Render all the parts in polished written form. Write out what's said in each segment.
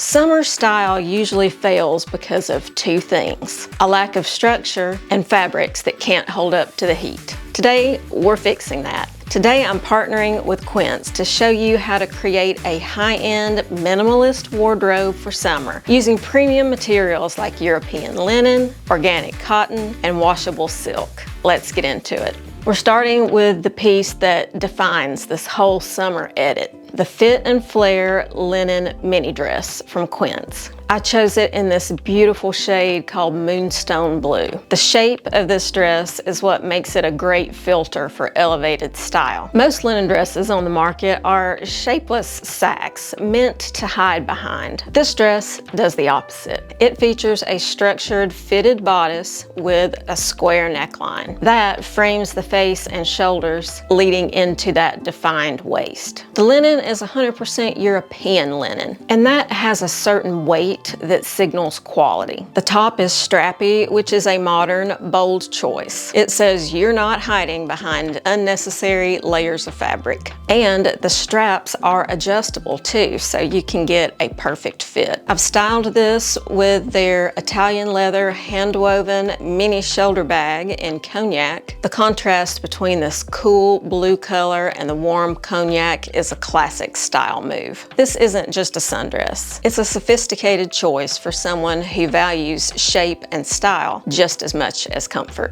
Summer style usually fails because of two things: a lack of structure and fabrics that can't hold up to the heat. Today, we're fixing that. Today, I'm partnering with Quince to show you how to create a high-end minimalist wardrobe for summer using premium materials like European linen, organic cotton, and washable silk. Let's get into it. We're starting with the piece that defines this whole summer edit, the Fit and Flare linen mini dress from Quince. I chose it in this beautiful shade called Moonstone Blue. The shape of this dress is what makes it a great filter for elevated style. Most linen dresses on the market are shapeless sacks meant to hide behind. This dress does the opposite. It features a structured fitted bodice with a square neckline. That frames the face and shoulders, leading into that defined waist. The linen is 100% European linen, and that has a certain weight that signals quality. The top is strappy, which is a modern, bold choice. It says you're not hiding behind unnecessary layers of fabric. And the straps are adjustable too, so you can get a perfect fit. I've styled this with their Italian leather hand-woven mini shoulder bag in cognac. The contrast between this cool blue color and the warm cognac is a classic style move. This isn't just a sundress. It's a sophisticated choice for someone who values shape and style just as much as comfort.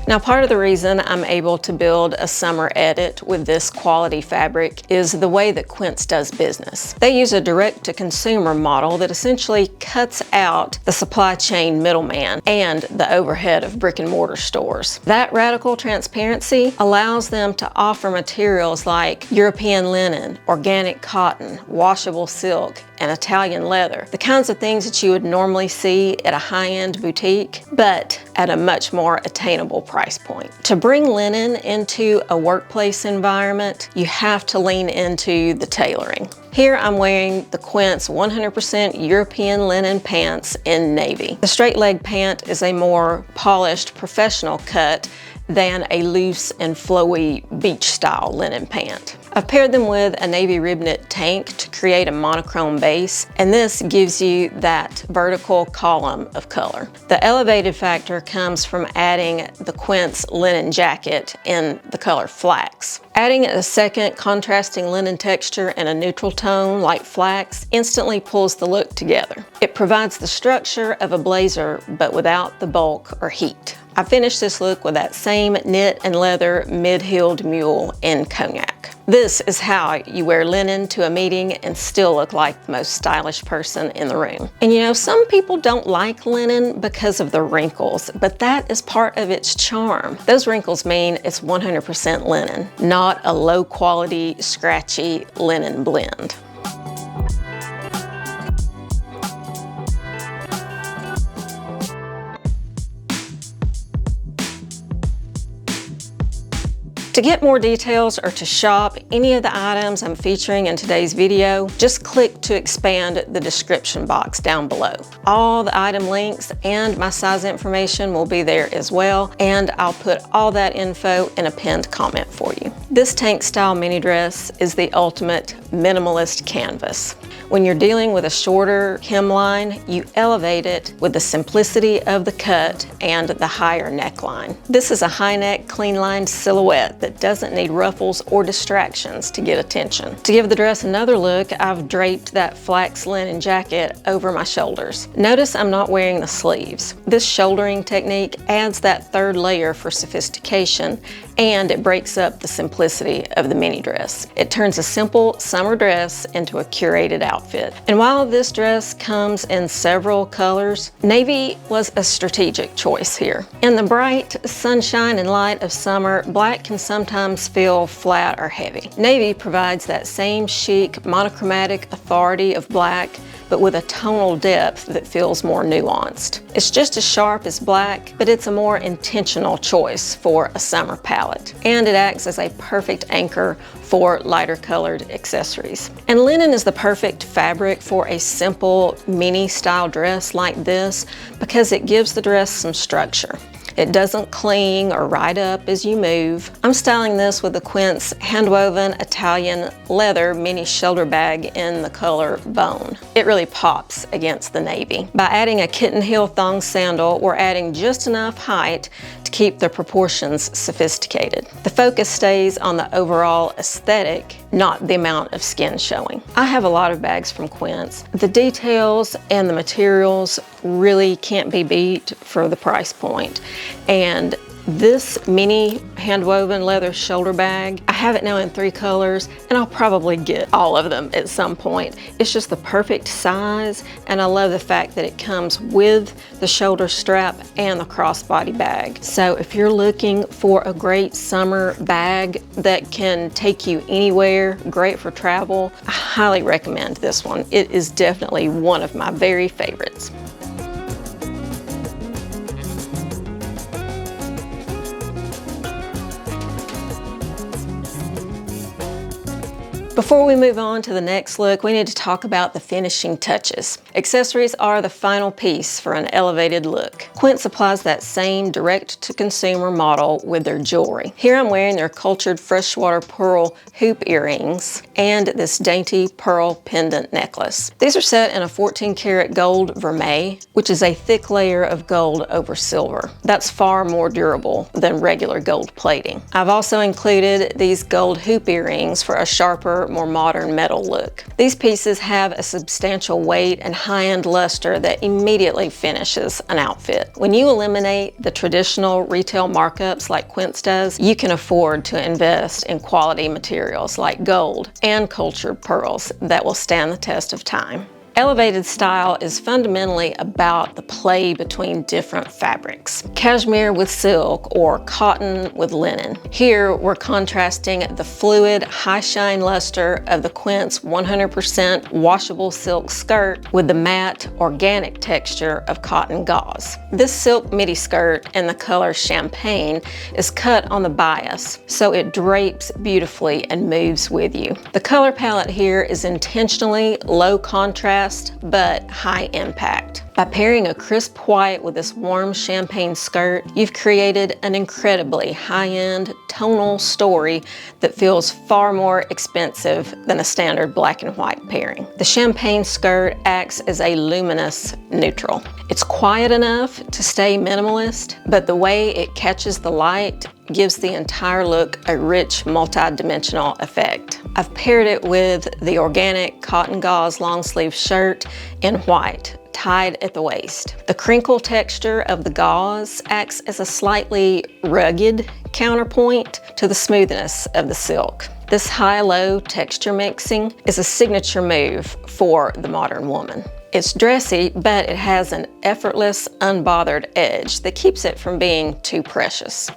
Now, part of the reason I'm able to build a summer edit with this quality fabric is the way that Quince does business. They use a direct-to-consumer model that essentially cuts out the supply chain middleman and the overhead of brick-and-mortar stores. That radical transparency allows them to offer materials like European linen, organic cotton, washable silk, and Italian leather, the kinds of things that you would normally see at a high-end boutique, but at a much more attainable price point. To bring linen into a workplace environment, you have to lean into the tailoring. Here I'm wearing the Quince 100% European linen pants in navy. The straight leg pant is a more polished professional cut than a loose and flowy beach style linen pant. I've paired them with a navy rib knit tank to create a monochrome base, and this gives you that vertical column of color. The elevated factor comes from adding the Quince linen jacket in the color flax. Adding a second contrasting linen texture and a neutral tone like flax instantly pulls the look together. It provides the structure of a blazer, but without the bulk or heat. I finished this look with that same knit and leather mid-heeled mule in cognac. This is how you wear linen to a meeting and still look like the most stylish person in the room. And you know, some people don't like linen because of the wrinkles, but that is part of its charm. Those wrinkles mean it's 100% linen, not a low-quality, scratchy linen blend. To get more details or to shop any of the items I'm featuring in today's video, just click to expand the description box down below. All the item links and my size information will be there as well, and I'll put all that info in a pinned comment for you. This tank style mini dress is the ultimate minimalist canvas. When you're dealing with a shorter hemline, you elevate it with the simplicity of the cut and the higher neckline. This is a high neck, clean lined silhouette that doesn't need ruffles or distractions to get attention. To give the dress another look, I've draped that flax linen jacket over my shoulders. Notice I'm not wearing the sleeves. This shouldering technique adds that third layer for sophistication, and it breaks up the simplicity of the mini dress. It turns a simple summer dress into a curated outfit. And while this dress comes in several colors, navy was a strategic choice here. In the bright sunshine and light of summer, black can sometimes feel flat or heavy. Navy provides that same chic, monochromatic authority of black, but with a tonal depth that feels more nuanced. It's just as sharp as black, but it's a more intentional choice for a summer palette. And it acts as a perfect anchor for lighter colored accessories. And linen is the perfect fabric for a simple mini style dress like this because it gives the dress some structure. It doesn't cling or ride up as you move. I'm styling this with the Quince hand-woven Italian leather mini shoulder bag in the color bone. It really pops against the navy. By adding a kitten heel thong sandal, we're adding just enough height to keep the proportions sophisticated. The focus stays on the overall aesthetic, not the amount of skin showing. I have a lot of bags from Quince. The details and the materials really can't be beat for the price point. And this mini hand-woven leather shoulder bag, I have it now in 3 colors, and I'll probably get all of them at some point. It's just the perfect size, and I love the fact that it comes with the shoulder strap and the crossbody bag. So if you're looking for a great summer bag that can take you anywhere, great for travel, I highly recommend this one. It is definitely one of my very favorites. Before we move on to the next look, we need to talk about the finishing touches. Accessories are the final piece for an elevated look. Quince applies that same direct-to-consumer model with their jewelry. Here I'm wearing their cultured freshwater pearl hoop earrings and this dainty pearl pendant necklace. These are set in a 14-karat gold vermeil, which is a thick layer of gold over silver. That's far more durable than regular gold plating. I've also included these gold hoop earrings for a sharper, more modern metal look. These pieces have a substantial weight and high-end luster that immediately finishes an outfit. When you eliminate the traditional retail markups like Quince does, you can afford to invest in quality materials like gold and cultured pearls that will stand the test of time. Elevated style is fundamentally about the play between different fabrics. Cashmere with silk or cotton with linen. Here we're contrasting the fluid, high shine luster of the Quince 100% washable silk skirt with the matte, organic texture of cotton gauze. This silk midi skirt in the color champagne is cut on the bias, so it drapes beautifully and moves with you. The color palette here is intentionally low contrast but high impact. By pairing a crisp white with this warm champagne skirt, you've created an incredibly high-end tonal story that feels far more expensive than a standard black and white pairing. The champagne skirt acts as a luminous neutral. It's quiet enough to stay minimalist, but the way it catches the light gives the entire look a rich, multi-dimensional effect. I've paired it with the organic cotton gauze long sleeve shirt in white, tied at the waist. The crinkle texture of the gauze acts as a slightly rugged counterpoint to the smoothness of the silk. This high-low texture mixing is a signature move for the modern woman. It's dressy, but it has an effortless, unbothered edge that keeps it from being too precious.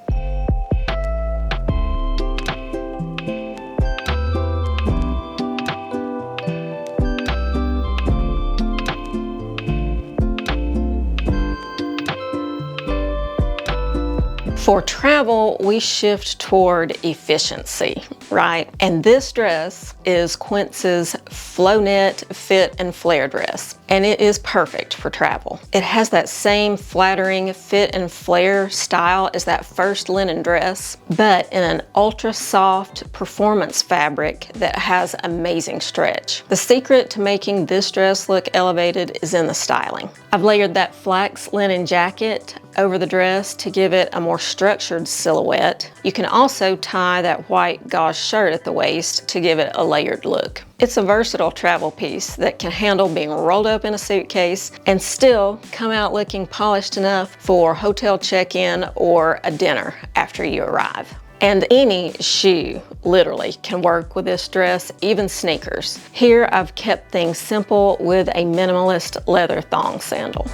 For travel, we shift toward efficiency, right? And this dress is Quince's Flowknit fit and flare dress, and it is perfect for travel. It has that same flattering fit and flare style as that first linen dress, but in an ultra soft performance fabric that has amazing stretch. The secret to making this dress look elevated is in the styling. I've layered that flax linen jacket over the dress to give it a more structured silhouette. You can also tie that white gauze shirt at the waist to give it a layered look. It's a versatile travel piece that can handle being rolled up in a suitcase and still come out looking polished enough for hotel check-in or a dinner after you arrive. And any shoe literally can work with this dress, even sneakers. Here I've kept things simple with a minimalist leather thong sandal.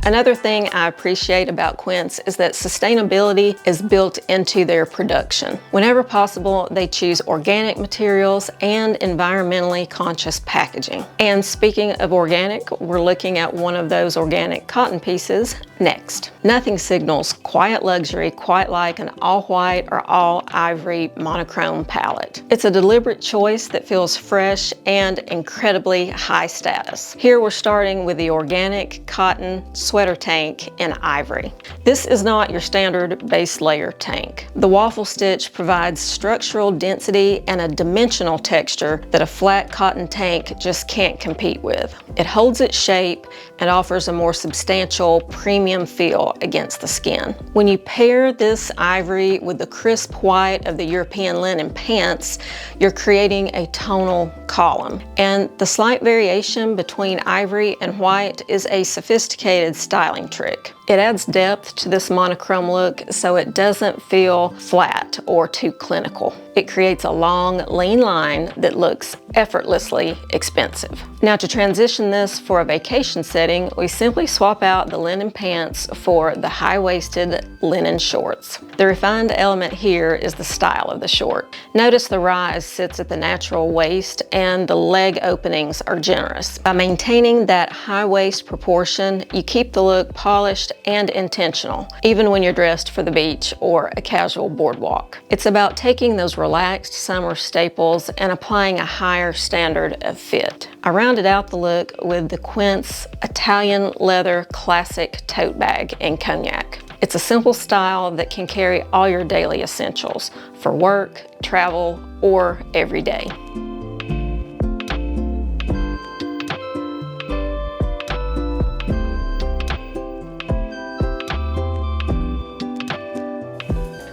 Another thing I appreciate about Quince is that sustainability is built into their production. Whenever possible, they choose organic materials and environmentally conscious packaging. And speaking of organic, we're looking at one of those organic cotton pieces Next, nothing signals quiet luxury quite like an all-white or all-ivory monochrome palette. It's a deliberate choice that feels fresh and incredibly high status. Here we're starting with the organic cotton sweater tank in ivory. This is not your standard base layer tank. The waffle stitch provides structural density and a dimensional texture that a flat cotton tank just can't compete with. It holds its shape and offers a more substantial premium feel against the skin. When you pair this ivory with the crisp white of the European linen pants, you're creating a tonal column. And the slight variation between ivory and white is a sophisticated styling trick. It adds depth to this monochrome look so it doesn't feel flat or too clinical. It creates a long, lean line that looks effortlessly expensive. Now, to transition this for a vacation setting, we simply swap out the linen pants for the high-waisted linen shorts. The refined element here is the style of the short. Notice the rise sits at the natural waist and the leg openings are generous. By maintaining that high waist proportion, you keep the look polished and intentional, even when you're dressed for the beach or a casual boardwalk. It's about taking those relaxed summer staples and applying a higher standard of fit. I rounded out the look with the Quince Italian leather classic tote bag in cognac. It's a simple style that can carry all your daily essentials for work, travel, or every day.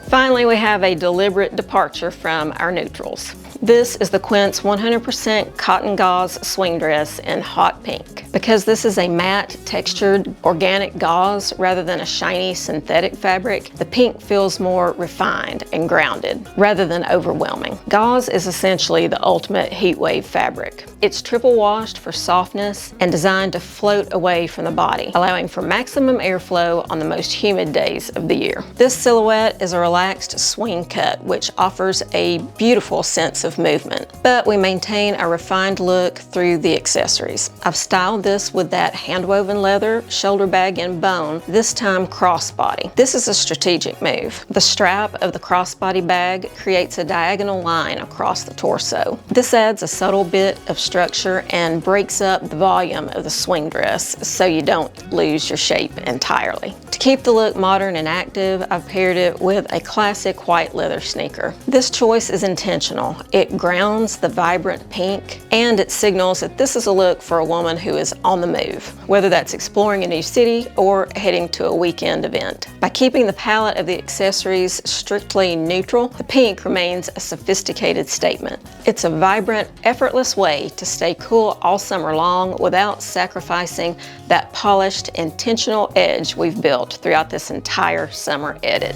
Finally, we have a deliberate departure from our neutrals. This is the Quince 100% cotton gauze swing dress in hot pink. Because this is a matte textured organic gauze rather than a shiny synthetic fabric, the pink feels more refined and grounded rather than overwhelming. Gauze is essentially the ultimate heat wave fabric. It's triple washed for softness and designed to float away from the body, allowing for maximum airflow on the most humid days of the year. This silhouette is a relaxed swing cut, which offers a beautiful sense of movement, but we maintain a refined look through the accessories. I've styled this with that hand-woven leather shoulder bag in bone, this time crossbody. This is a strategic move. The strap of the crossbody bag creates a diagonal line across the torso. This adds a subtle bit of structure and breaks up the volume of the swing dress so you don't lose your shape entirely. To keep the look modern and active, I've paired it with a classic white leather sneaker. This choice is intentional. It grounds the vibrant pink and it signals that this is a look for a woman who is on the move, whether that's exploring a new city or heading to a weekend event. By keeping the palette of the accessories strictly neutral, the pink remains a sophisticated statement. It's a vibrant, effortless way to stay cool all summer long without sacrificing that polished, intentional edge we've built throughout this entire summer edit.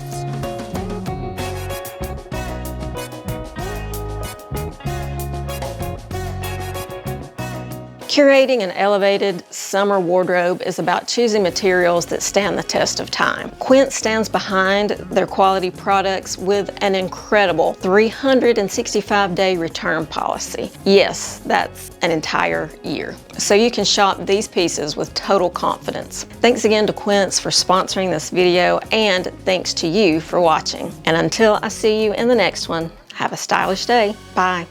Curating an elevated summer wardrobe is about choosing materials that stand the test of time. Quince stands behind their quality products with an incredible 365-day return policy. Yes, that's an entire year. So you can shop these pieces with total confidence. Thanks again to Quince for sponsoring this video, and thanks to you for watching. And until I see you in the next one, have a stylish day. Bye.